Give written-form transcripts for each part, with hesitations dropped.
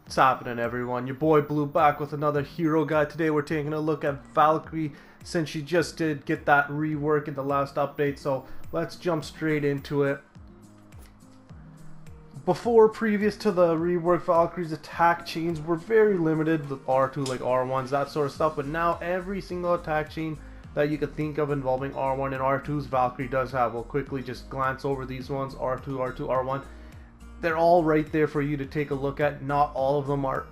What's happening, everyone? Your boy Blue back with another hero guide. Today we're taking a look at Valkyrie, since she just did get that rework in the last update, so let's jump straight into it. Previous to the rework, Valkyrie's attack chains were very limited with R2, like R1s, that sort of stuff, but now every single attack chain that you could think of involving R1 and R2s, Valkyrie does have. We'll quickly just glance over these ones: R2, R2, R1. They're all right there for you to take a look at. Not all of them are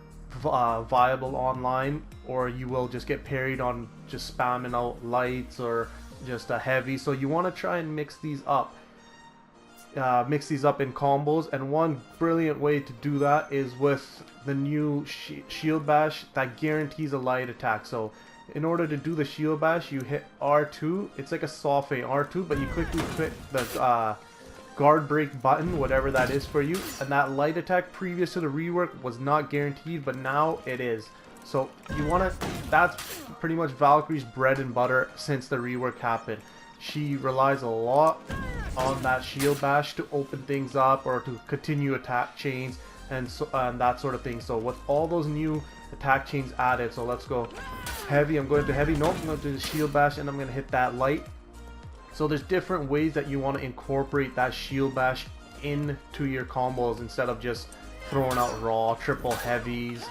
viable online, or you will just get parried on just spamming out lights or just a heavy. So you want to try and mix these up. Mix these up in combos, and one brilliant way to do that is with the new shield bash that guarantees a light attack. So in order to do the shield bash, you hit R2. It's like a soft A R2, but you quickly click the guard break button, whatever that is for you, and that light attack previous to the rework was not guaranteed, but now it is. So you want to, that's pretty much Valkyrie's bread and butter since the rework happened. She relies a lot on that shield bash to open things up or to continue attack chains and that sort of thing. So with all those new attack chains added, so let's go heavy. I'm going to heavy. Nope, I'm going to do the shield bash, and I'm going to hit that light. So there's different ways that you want to incorporate that shield bash into your combos instead of just throwing out raw triple heavies,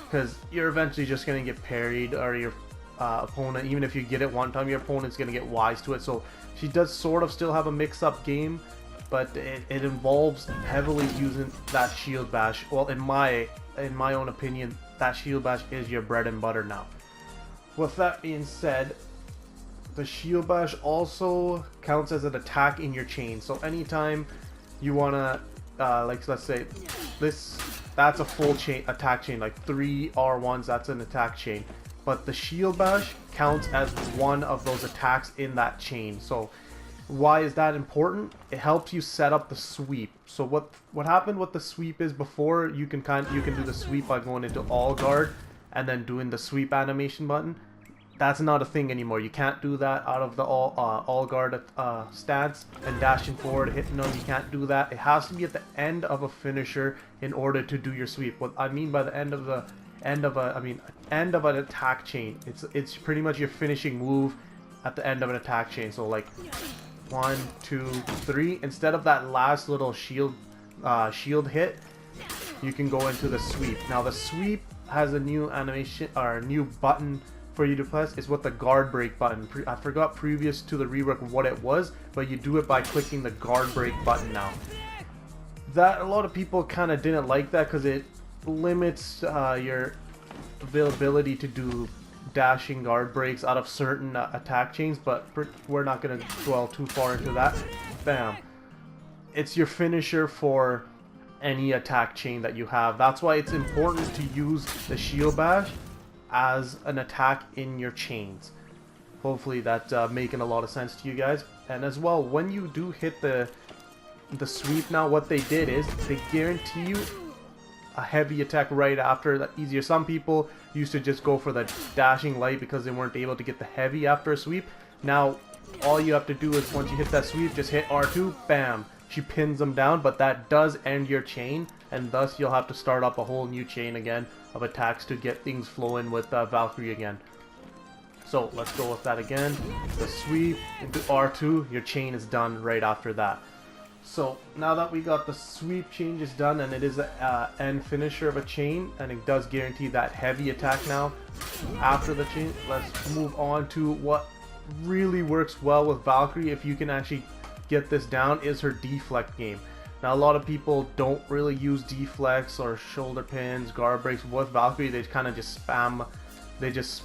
because you're eventually just going to get parried, or your opponent, even if you get it one time, your opponent's going to get wise to it. So she does sort of still have a mix-up game, but it involves heavily using that shield bash. Well, in my own opinion, that shield bash is your bread and butter now. With that being said, the shield bash also counts as an attack in your chain. So anytime you wanna, like let's say that's a full chain attack chain, like 3 R1s, that's an attack chain. But the shield bash counts as one of those attacks in that chain. So why is that important? It helps you set up the sweep. So what happened with the sweep is, before you can do the sweep by going into all guard and then doing the sweep animation button. That's not a thing anymore. You can't do that out of the all guard stance and dashing forward, hitting them. You can't do that. It has to be at the end of a finisher in order to do your sweep. What I mean by the end of an attack chain. It's pretty much your finishing move at the end of an attack chain. So like 1, 2, 3. Instead of that last little shield hit, you can go into the sweep. Now the sweep has a new animation or a new button for you to press. Is with the guard break button. I forgot previous to the rework what it was, but you do it by clicking the guard break button now. That a lot of people kind of didn't like that, because it limits your availability to do dashing guard breaks out of certain attack chains, but we're not going to dwell too far into that. Bam. It's your finisher for any attack chain that you have. That's why it's important to use the shield bash as an attack in your chains. Hopefully that's making a lot of sense to you guys. And as well, when you do hit the sweep now, what they did is they guarantee you a heavy attack right after. That easier. Some people used to just go for the dashing light because they weren't able to get the heavy after a sweep. Now all you have to do is, once you hit that sweep, just hit R2, bam, she pins them down. But that does end your chain, and thus you'll have to start up a whole new chain again of attacks to get things flowing with Valkyrie again. So let's go with that again. The sweep into R2, your chain is done right after that. So now that we got the sweep changes done, and it is an end finisher of a chain, and it does guarantee that heavy attack now after the chain, let's move on to what really works well with Valkyrie, if you can actually get this down, is her deflect game. Now a lot of people don't really use deflects or shoulder pins, guard breaks with Valkyrie. They kind of just spam this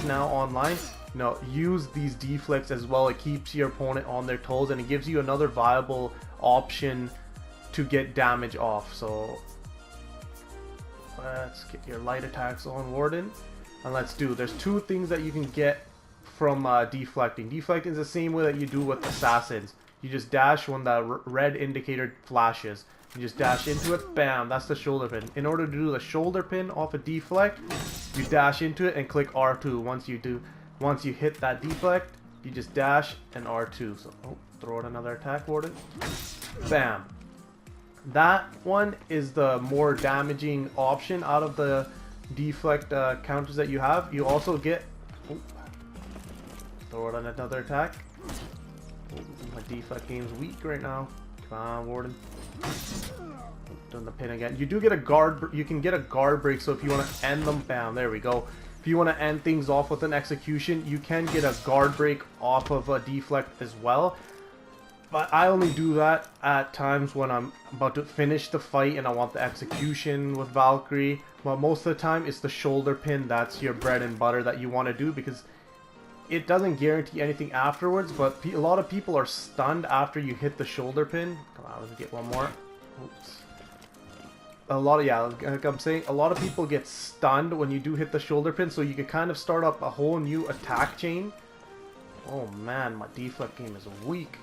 now online. No, use these deflects as well. It keeps your opponent on their toes, and it gives you another viable option to get damage off. So let's get your light attacks on Warden, and there's 2 things that you can get from deflecting. Deflecting is the same way that you do with assassins. You just dash when the red indicator flashes. You just dash into it, bam, that's the shoulder pin. In order to do the shoulder pin off a deflect, you dash into it and click R2. Once you hit that deflect, you just dash and R2. So throw out another attack, Warden. Bam. That one is the more damaging option out of the deflect counters that you have. You also get... Oh, throw it on another attack. Oh, my deflect game's weak right now. Come on, Warden. Done the pin again. You do get a guard. You can get a guard break. So if you want to end them, bam, there we go. If you want to end things off with an execution, you can get a guard break off of a deflect as well. But I only do that at times when I'm about to finish the fight and I want the execution with Valkyrie. But most of the time, it's the shoulder pin. That's your bread and butter that you want to do because it doesn't guarantee anything afterwards. But a lot of people are stunned after you hit the shoulder pin. Come on, let's get one more. Oops. Like I'm saying, a lot of people get stunned when you do hit the shoulder pin, so you can kind of start up a whole new attack chain. Oh man, my deflect game is weak.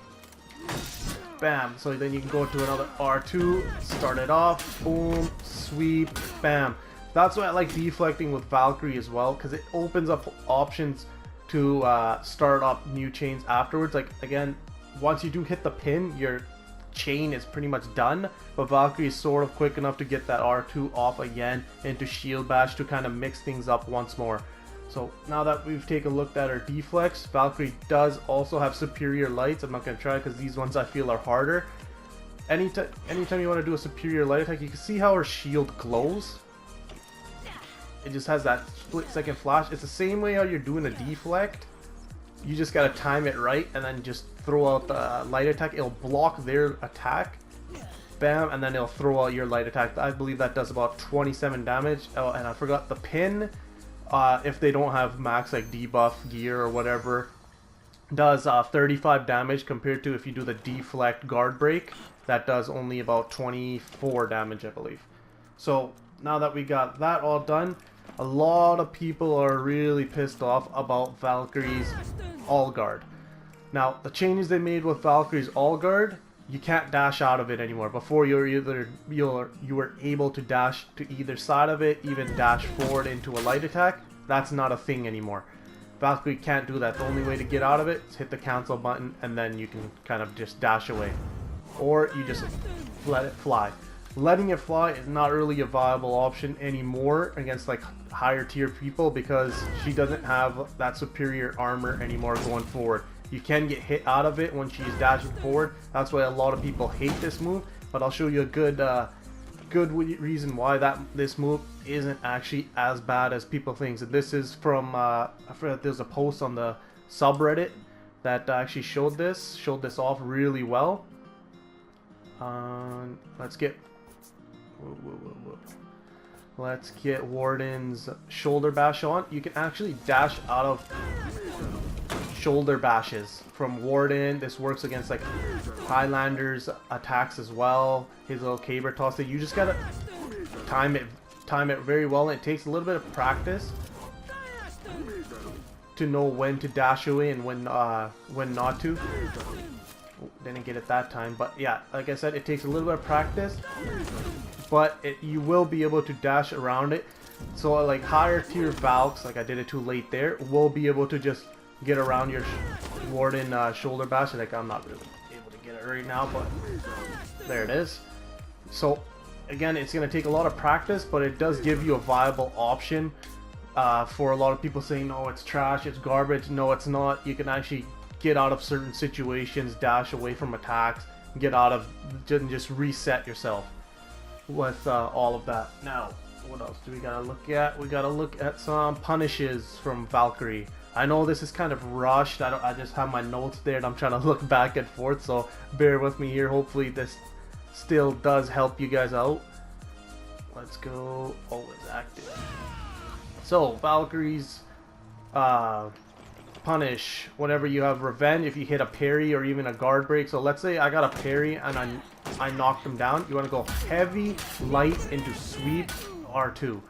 Bam, so then you can go into another R2, start it off, boom, sweep, bam. That's why I like deflecting with Valkyrie as well, because it opens up options to start up new chains afterwards. Like, again, once you do hit the pin, your chain is pretty much done, but Valkyrie is sort of quick enough to get that R2 off again into shield bash to kind of mix things up once more. So now that we've taken a look at our deflects, Valkyrie does also have superior lights. I'm not going to try because these ones I feel are harder. Anytime you want to do a superior light attack, you can see how her shield glows. It just has that split second flash. It's the same way how you're doing a deflect. You just gotta time it right and then just throw out the light attack. It'll block their attack, bam, and then it'll throw out your light attack. I believe that does about 27 damage. Oh, and I forgot the pin. If they don't have max like debuff gear or whatever, does 35 damage compared to if you do the deflect guard break. That does only about 24 damage, I believe. So now that we got that all done, a lot of people are really pissed off about Valkyrie's All Guard. Now, the changes they made with Valkyrie's All Guard, you can't dash out of it anymore. Before you were able to dash to either side of it, even dash forward into a light attack. That's not a thing anymore. Valkyrie can't do that. The only way to get out of it is hit the cancel button and then you can kind of just dash away. Or you just let it fly. Letting it fly is not really a viable option anymore against like higher tier people because she doesn't have that superior armor anymore going forward. You can get hit out of it when she's dashing forward. That's why a lot of people hate this move, but I'll show you a good reason why this move isn't actually as bad as people think. So this is from I forgot, there's a post on the subreddit that actually showed this off really well. Let's get Warden's shoulder bash on. You can actually dash out of shoulder bashes from Warden. This works against like Highlander's attacks as well. His little caber toss. You just gotta time it very well. And it takes a little bit of practice to know when to dash away and when not to. Didn't get it that time, but yeah, like I said, it takes a little bit of practice, but you will be able to dash around it. So like higher tier valks, like I did it too late there, will be able to just get around your Warden shoulder bash. Like I'm not really able to get it right now, but there it is. So again, it's going to take a lot of practice, but it does give you a viable option for a lot of people saying, no, it's trash, it's garbage. No, it's not. You can actually get out of certain situations, dash away from attacks, get out of, just reset yourself with all of that. Now, what else do we gotta look at? We gotta look at some punishes from Valkyrie. I know this is kind of rushed. I just have my notes there and I'm trying to look back and forth, so bear with me here. Hopefully this still does help you guys out. Let's go. Always active. So Valkyrie's punish whenever you have revenge, if you hit a parry or even a guard break. So let's say I got a parry and I knocked him down. You want to go heavy, light into sweep R2.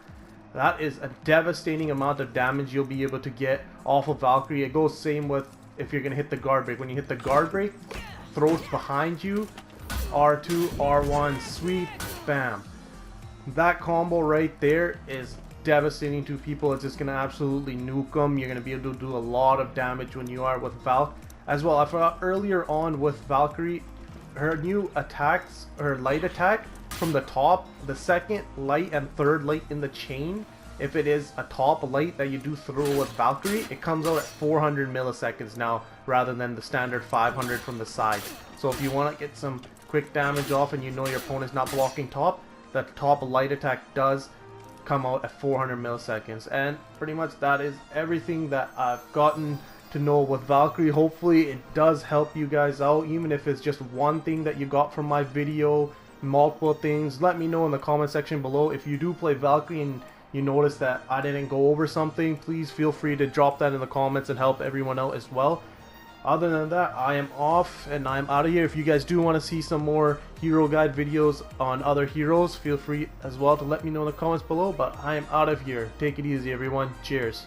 That is a devastating amount of damage you'll be able to get off of Valkyrie. It goes same with if you're gonna hit the guard break. When you hit the guard break, throws behind you, R2, R1, sweep, bam. That combo right there is devastating to people. It's just gonna absolutely nuke them. You're gonna be able to do a lot of damage when you are with Valk as well. I forgot earlier on with Valkyrie, her new attacks, her light attack from the top, the second light and third light in the chain, if it is a top light that you do throw with Valkyrie, it comes out at 400 milliseconds now rather than the standard 500 from the side. So if you want to get some quick damage off and you know your opponent's not blocking top, the top light attack does come out at 400 milliseconds. And pretty much that is everything that I've gotten to know with Valkyrie. Hopefully it does help you guys out, even if it's just one thing that you got from my video, multiple things. Let me know in the comment section below. If you do play Valkyrie and you notice that I didn't go over something, please feel free to drop that in the comments and help everyone out as well. Other than that, I am off and I'm out of here. If you guys do want to see some more hero guide videos on other heroes, feel free as well to let me know in the comments below. But I am out of here. Take it easy, everyone. Cheers.